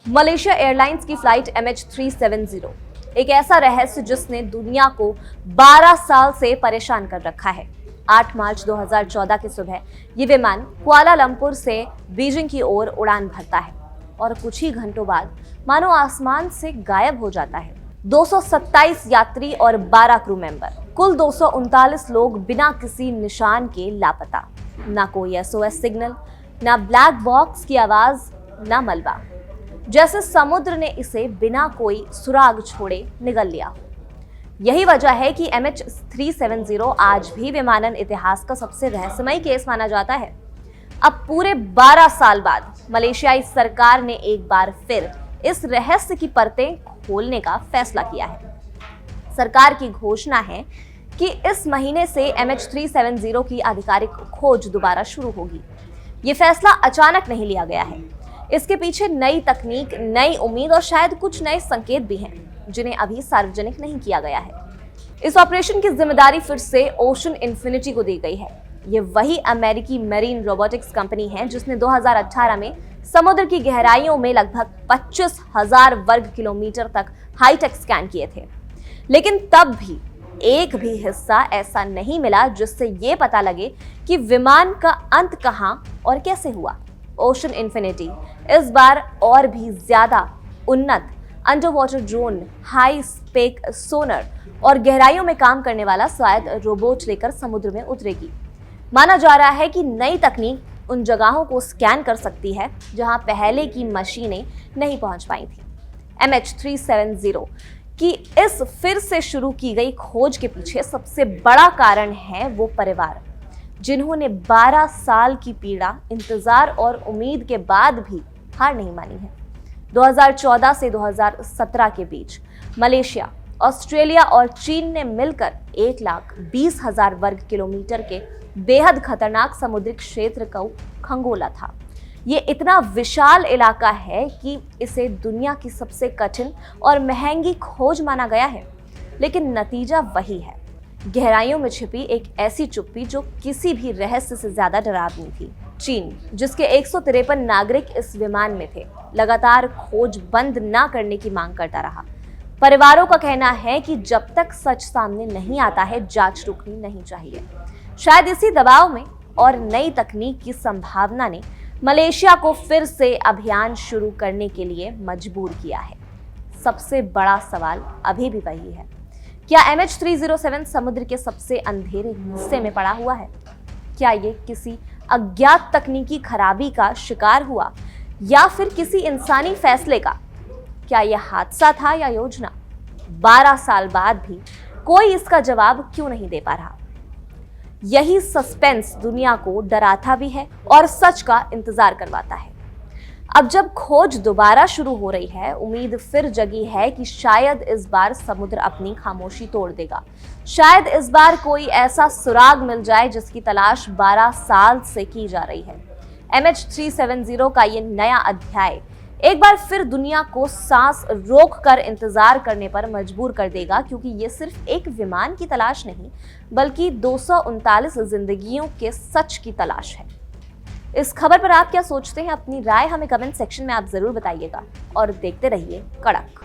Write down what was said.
Malaysia airlines की flight MH370 एक ऐसा रहस्य जिसने दुनिया को 12 साल से परेशान कर रखा है। 8 मार्च 2014 की सुबह ये विमान कुआलालंपुर से बीजिंग की ओर उड़ान भरता है और कुछ ही घंटों बाद मानो आसमान से गायब हो जाता है। 227 यात्री और 12 क्रू मेंबर, कुल 239 लोग बिना किसी निशान के लापता। ना कोई SOS सिग्नल, ना ब्लैक बॉक्स की आवाज, ना मलबा, जैसे समुद्र ने इसे बिना कोई सुराग छोड़े निगल लिया। यही वजह है कि MH370 आज भी विमानन इतिहास का सबसे रहस्यमयी केस माना जाता है। अब पूरे 12 साल बाद मलेशियाई सरकार ने एक बार फिर इस रहस्य की परतें खोलने का फैसला किया है। सरकार की घोषणा है कि इस महीने से MH370 की आधिकारिक खोज दोबारा शुरू होगी। ये फैसला अचानक नहीं लिया गया है। इसके पीछे नई तकनीक, नई उम्मीद और शायद कुछ नए संकेत भी हैं, जिन्हें अभी सार्वजनिक नहीं किया गया है। इस ऑपरेशन की जिम्मेदारी फिर से ओशन इन्फिनिटी को दी गई है। ये वही अमेरिकी मेरीन रोबोटिक्स कंपनी है जिसने 2018 में समुद्र की गहराइयों में लगभग 25,000 वर्ग किलोमीटर तक हाईटेक स्कैन किए थे। लेकिन तब भी एक भी हिस्सा ऐसा नहीं मिला जिससे ये पता लगे कि विमान का अंत कहां और कैसे हुआ। ओशन इन्फिनिटी इस बार और भी ज्यादा उन्नत under water drone, high spec sonar और गहराइयों में काम करने वाला स्वायत्त रोबोट लेकर समुद्र में उतरेगी। माना जा रहा है कि नई तकनीक उन जगहों को स्कैन कर सकती है जहां पहले की मशीनें नहीं पहुंच पाई थी। MH370 की इस फिर से शुरू की गई खोज के पीछे सबसे बड़ा कारण है वो परिवार, जिन्होंने 12 साल की पीड़ा, इंतजार और उम्मीद के बाद भी हार नहीं मानी है। 2014 से 2017 के बीच मलेशिया, ऑस्ट्रेलिया और चीन ने मिलकर 1,20,000 वर्ग किलोमीटर के बेहद खतरनाक समुद्री क्षेत्र को खंगोला था। ये इतना विशाल इलाका है कि इसे दुनिया की सबसे कठिन और महंगी खोज माना गया है। लेकिन नतीजा वही है, गहराइयों में छिपी एक ऐसी चुप्पी जो किसी भी रहस्य से ज्यादा डरावनी थी। चीन, जिसके 153 नागरिक इस विमान में थे, लगातार खोज बंद ना करने की मांग करता रहा। परिवारों का कहना है कि जब तक सच सामने नहीं आता है, जांच रुकनी नहीं चाहिए। शायद इसी दबाव में और नई तकनीक की संभावना ने मलेशिया को फिर से अभियान शुरू करने के लिए मजबूर किया है। सबसे बड़ा सवाल अभी भी वही है, क्या MH307 समुद्र के सबसे अंधेरे हिस्से में पड़ा हुआ है? क्या ये किसी अज्ञात तकनीकी खराबी का शिकार हुआ या फिर किसी इंसानी फैसले का? क्या यह हादसा था या योजना? 12 साल बाद भी कोई इसका जवाब क्यों नहीं दे पा रहा? यही सस्पेंस दुनिया को डराता भी है और सच का इंतजार करवाता है। अब जब खोज दोबारा शुरू हो रही है, उम्मीद फिर जगी है कि शायद इस बार समुद्र अपनी खामोशी तोड़ देगा। शायद इस बार कोई ऐसा सुराग मिल जाए जिसकी तलाश 12 साल से की जा रही है। MH370 का ये नया अध्याय एक बार फिर दुनिया को सांस रोक कर इंतजार करने पर मजबूर कर देगा, क्योंकि ये सिर्फ एक विमान की तलाश नहीं, बल्कि 239 जिंदगियों के सच की तलाश है। इस खबर पर आप क्या सोचते हैं? अपनी राय हमें कमेंट सेक्शन में आप जरूर बताइएगा और देखते रहिए कड़क।